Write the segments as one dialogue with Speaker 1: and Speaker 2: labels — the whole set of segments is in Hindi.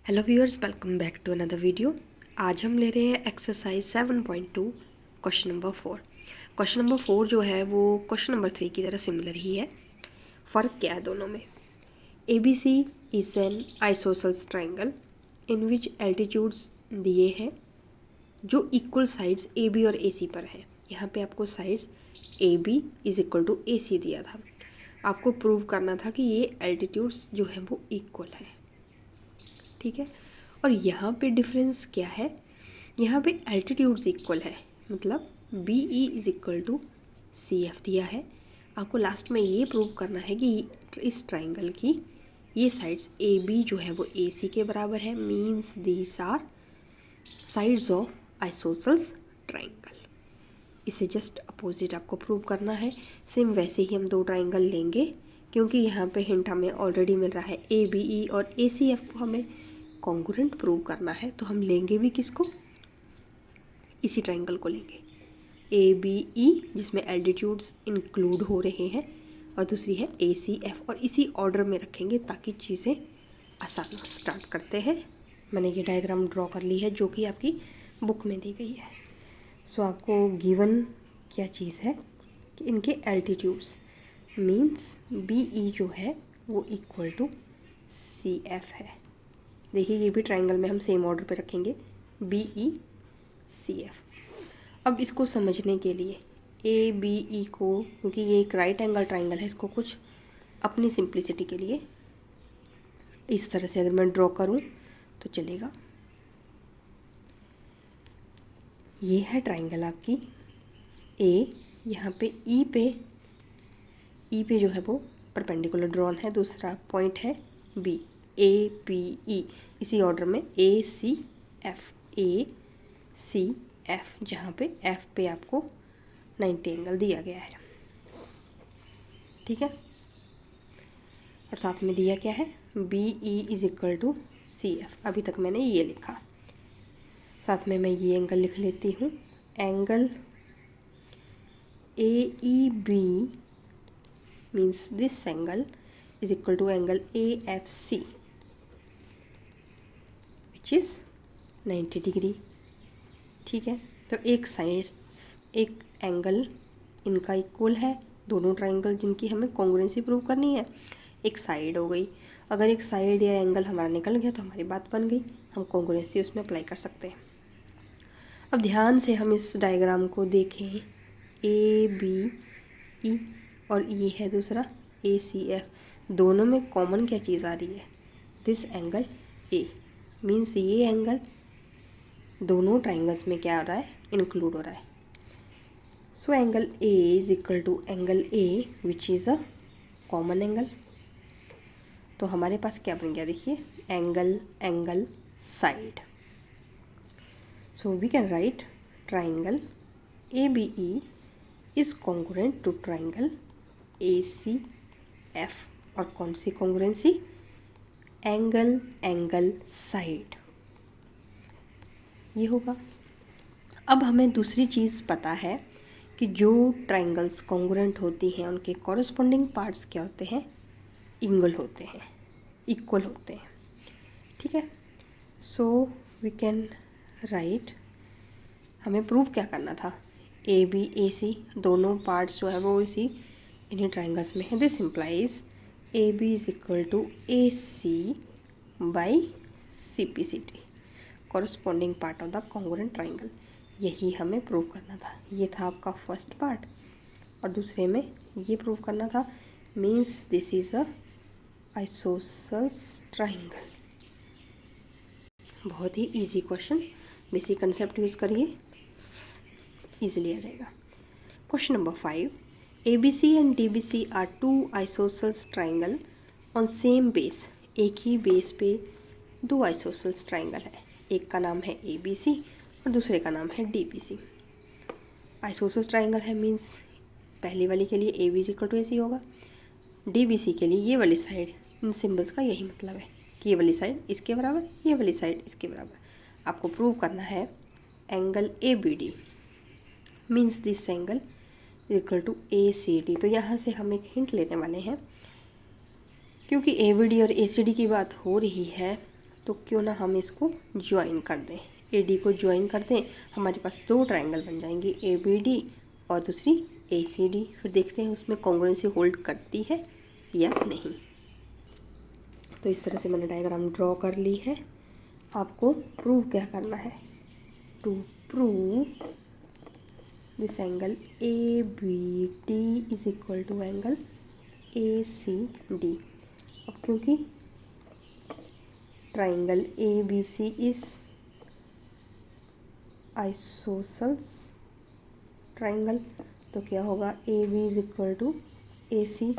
Speaker 1: Hello viewers, welcome back to another video. आज हम ले रहे हैं exercise 7.2 question number 4। Question number 4 जो है वो क्वेश्चन नंबर 3 की तरह सिमिलर ही है। फ़र्क क्या है दोनों में? A B C is an isosceles triangle in which altitudes दिए हैं जो इक्वल साइड्स ए बी और ए सी पर है। यहाँ पे आपको sides A B is equal to A C दिया था। आपको प्रूव करना था कि ये एल्टीट्यूड्स जो है वो इक्वल है, ठीक है। और यहाँ पे डिफरेंस क्या है? यहाँ पे एल्टीट्यूड्स इक्वल है, मतलब B E is equal to C F दिया है। आपको लास्ट में ये प्रूव करना है कि इस ट्राइंगल की ये साइड्स ए बी जो है वो ए सी के बराबर है, means these are sides of isosceles triangle. इसे जस्ट अपोजिट आपको प्रूव करना है। सेम वैसे ही हम दो ट्राइंगल लेंगे, क्योंकि यहाँ पे हिंट हमें ऑलरेडी मिल रहा है ए बी ई और ए सी एफ को हमें कॉन्ग्रुएंट प्रूव करना है, तो हम लेंगे भी किसको? इसी ट्राइंगल को लेंगे, ए बी ई, जिसमें एल्टीट्यूड्स इंक्लूड हो रहे हैं, और दूसरी है ए सी एफ, और इसी ऑर्डर में रखेंगे ताकि चीज़ें आसान हो। स्टार्ट करते हैं। मैंने ये डायग्राम ड्रॉ कर ली है जो कि आपकी बुक में दी गई है। सो आपको गिवन क्या चीज़ है कि इनके एल्टीट्यूड्स मीन्स बी ई जो है वो इक्वल टू सी एफ है। देखिए ये भी ट्राइंगल में हम सेम ऑर्डर पे रखेंगे, बी ई सी एफ। अब इसको समझने के लिए ए बी ई को, क्योंकि ये एक राइट एंगल ट्राइंगल है, इसको कुछ अपनी सिंप्लिसिटी के लिए इस तरह से अगर मैं ड्रॉ करूं तो चलेगा। ये है ट्राइंगल आपकी ए, यहाँ पे ई पे जो है वो परपेंडिकुलर ड्रॉन है। दूसरा पॉइंट है बी, ए पी ई, इसी ऑर्डर में ए सी एफ, जहाँ पे एफ पे आपको 90 एंगल दिया गया है, ठीक है। और साथ में दिया क्या है? B E is equal to C F. अभी तक मैंने ये लिखा, साथ में मैं ये एंगल लिख लेती हूँ। Angle A E B means this angle is equal to angle A F C which is 90 degree, ठीक है। तो एक साइड, एक एंगल इनका इक्वल है, दोनों ट्राइंगल जिनकी हमें कॉन्ग्रुएंसी प्रूव करनी है। एक साइड हो गई, अगर एक साइड या एंगल हमारा निकल गया तो हमारी बात बन गई, हम कॉन्ग्रुएंसी उसमें अप्लाई कर सकते हैं। अब ध्यान से हम इस डायग्राम को देखें, ए बी ई और ये है दूसरा ए सी एफ, दोनों में कॉमन क्या चीज़ आ रही है? दिस एंगल ए, मीन्स ये एंगल दोनों ट्राइंगल्स में क्या हो रहा है? इंक्लूड हो रहा है। So angle A is equal to angle A which is a common angle. तो हमारे पास क्या बन गया? देखिए, angle side. So we can write triangle A B E is congruent to triangle A C F. और कौन सी कॉन्ग्रुएंसी? एंगल साइड, ये होगा। अब हमें दूसरी चीज़ पता है कि जो ट्राइंगल्स कॉन्ग्रुएंट होती हैं उनके कॉरस्पॉन्डिंग पार्ट्स क्या होते हैं? इक्वल होते हैं, इक्वल होते हैं, ठीक है। सो वी कैन राइट, हमें प्रूव क्या करना था? ए बी ए सी दोनों पार्ट्स जो है वो इसी इन्हीं ट्राइंगल्स में है। This implies A B is equal to A C by C P C T, corresponding part of the congruent triangle. यही हमें प्रूव करना था। ये था आपका फर्स्ट पार्ट, और दूसरे में ये प्रूव करना था, means this is a isosceles triangle. बहुत ही easy question, basic concept use करिए, इजीली आ जाएगा। Question number 5, ABC and DBC are two isosceles triangle on same base। एक ही बेस पे दो आइसोसेल्स ट्राइंगल है, एक का नाम है ABC और दूसरे का नाम है DBC। आइसोसेल्स ट्राइंगल है मीन्स पहली वाली के लिए A B is equal to A C होगा, DBC के लिए ये वाली साइड, इन सिम्बल्स का यही मतलब है कि ये वाली साइड इसके बराबर, ये वाली साइड इसके बराबर। आपको प्रूव करना है angle ABD means this angle equal to ACD। तो यहाँ से हम एक हिंट लेने वाले हैं, क्योंकि ABD और ACD की बात हो रही है तो क्यों ना हम इसको ज्वाइन कर दें, AD को ज्वाइन कर दें, हमारे पास दो ट्रायंगल बन जाएंगी, ABD और दूसरी ACD। फिर देखते हैं उसमें कॉन्ग्रुएंसी होल्ड करती है या नहीं। तो इस तरह से मैंने डायग्राम ड्रॉ कर ली है। आपको प्रूव क्या करना है, to prove this angle ABD is equal to angle ACD। अब क्योंकि triangle ABC is isosceles triangle, तो क्या होगा, AB is equal to AC।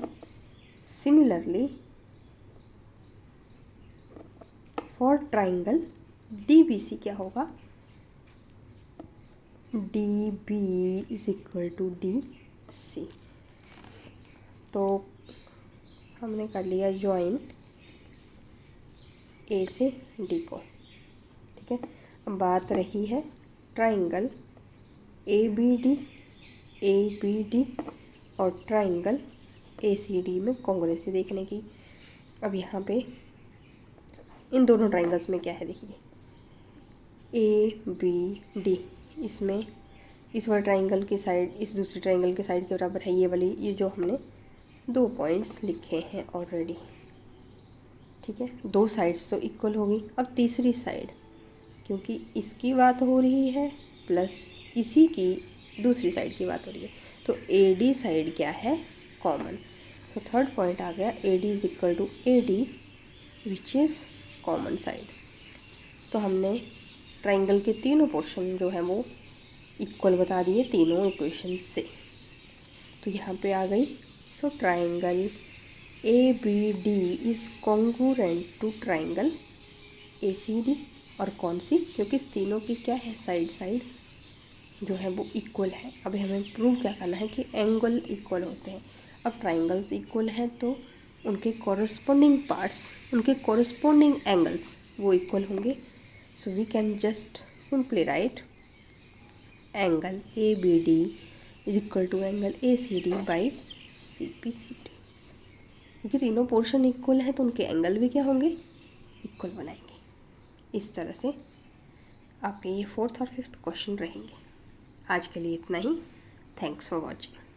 Speaker 1: Similarly for triangle DBC क्या होगा, DB is equal to DC। तो हमने कर लिया ज्वाइन A से D को, ठीक है। अब बात रही है ट्राइंगल ABD और ट्राइंगल ACD में कॉन्ग्रुएंसी देखने की। अब यहाँ पे इन दोनों ट्राइंगल्स में क्या है, देखिए ABD, इसमें इस वाले ट्राइंगल की साइड इस दूसरी ट्राइंगल की साइड के बराबर है ये वाली, ये जो हमने 2 पॉइंट्स लिखे हैं ऑलरेडी, ठीक है। 2 साइड्स तो इक्वल होगी। अब तीसरी साइड, क्योंकि इसकी बात हो रही है प्लस इसी की दूसरी साइड की बात हो रही है, तो AD साइड क्या है, कॉमन। तो थर्ड पॉइंट आ गया AD is equal to AD which is common side. तो हमने ट्राइंगल के तीनों पोर्शन जो है वो इक्वल बता दिए तीनों इक्वेशन से। तो यहाँ पे आ गई, so triangle ABD is congruent to triangle ACD। और कौन सी, क्योंकि इस तीनों की क्या है, साइड जो है वो इक्वल है। अब हमें प्रूव क्या करना है कि एंगल इक्वल होते हैं। अब ट्राइंगल्स इक्वल हैं तो उनके कॉरस्पॉन्डिंग पार्ट्स, उनके कॉरस्पॉन्डिंग एंगल्स वो इक्वल होंगे। So we can just simply write angle ABD is equal to angle ACD by CPCD। क्योंकि तीनों पोर्शन इक्वल हैं तो उनके एंगल भी क्या होंगे, इक्वल बनाएंगे। इस तरह से आपके ये 4th और 5th क्वेश्चन रहेंगे। आज के लिए इतना ही। Thanks for watching.